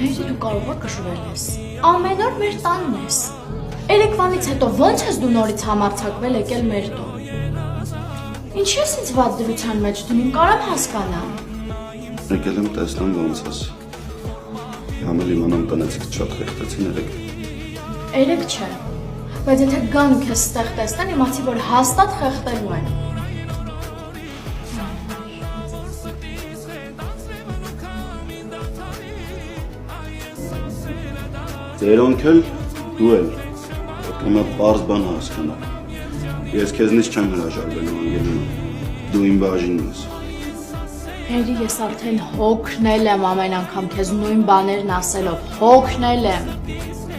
Հեյրի դու կարող եք կշռել ես։ Ամեն օր մեր տանն ես։ Երեկվանից հետո ո՞նց ես դու նորից համարձակվել եկել մեր տուն։ Ինչի՞ ես ինձ վատ դրության մեջ դնում, կարամ հասկանամ։ Եկել եմ տեսնեմ ոնց ես։ Համել իմանամ տնեցիք շատ խեղդեցին երեք։ Երեք չէ, բայց եթե գան ու քեզ ստեղ տեսնեն, իմացի, որ հաստատ խեղդելու են։ Ձերոնք էլ, դու էլ, պետք է մի պարզ բան հասկանալ։ Ես քեզնից չեմ հրաժարվելու, Անգելինա, դու իմ բաժինն ես։ Հերի, ես արդեն հոգնել եմ ամեն անգամ քեզ նույն բաներն ասելով, հոգնել եմ։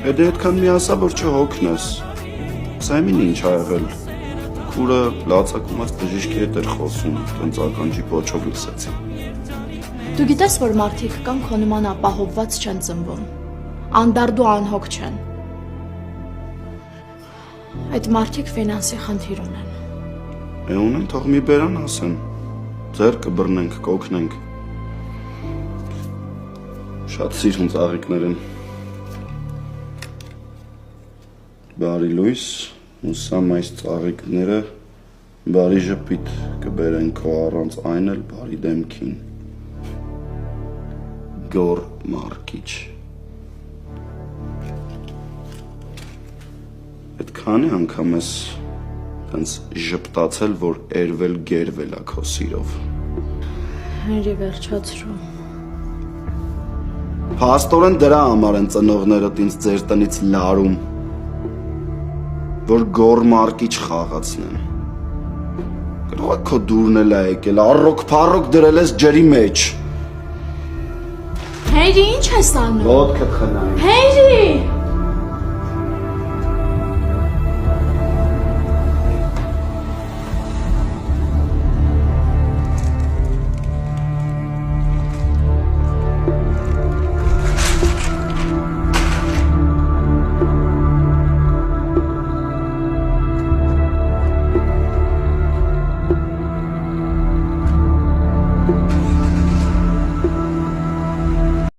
Դե այդքան մի ասա, որ չհոգնես։ Սամին ինչ ա եղել։ Քուրը լացակումած բժիշկի հետ էր խոսում, տենց ականջի պոչով լսեցի։ Դու գիտես, որ մարդիկ կան քո նման ապահովված չեն ծնվում, անդարդ ու անհոգ չեն։ Այդ մարդիկ ֆինանսի խնդիր ունեն։ Ունեն, թող մի բերան ասեն, ձեր կբռնենք, կօգնենք։ Շատ սիրուն ծաղիկներ են։ Բարի լույս, ուսամ այս ծաղիկները բարի ժպիտ կբերեն քո առանց այն էլ բարի դեմքին։ Գոր Մարկիչ։ Այդքանի անգամ ես տենց ժպտացել, որ երվել գերվել ա քո սիրով։ Հերի վերջացրու։ Փաստորեն դրա համար են ծնողներդ ինձ ձեր տնից լարում, որ Գոր Մարկիչ խաղացնեն։ Կարող է քո դուրն էլ ա եկել, առոք-փառոք դրել ես ջրի մեջ։ Հերի, ինչ ես անում։ Ոտքդ խնայում։ Հերի!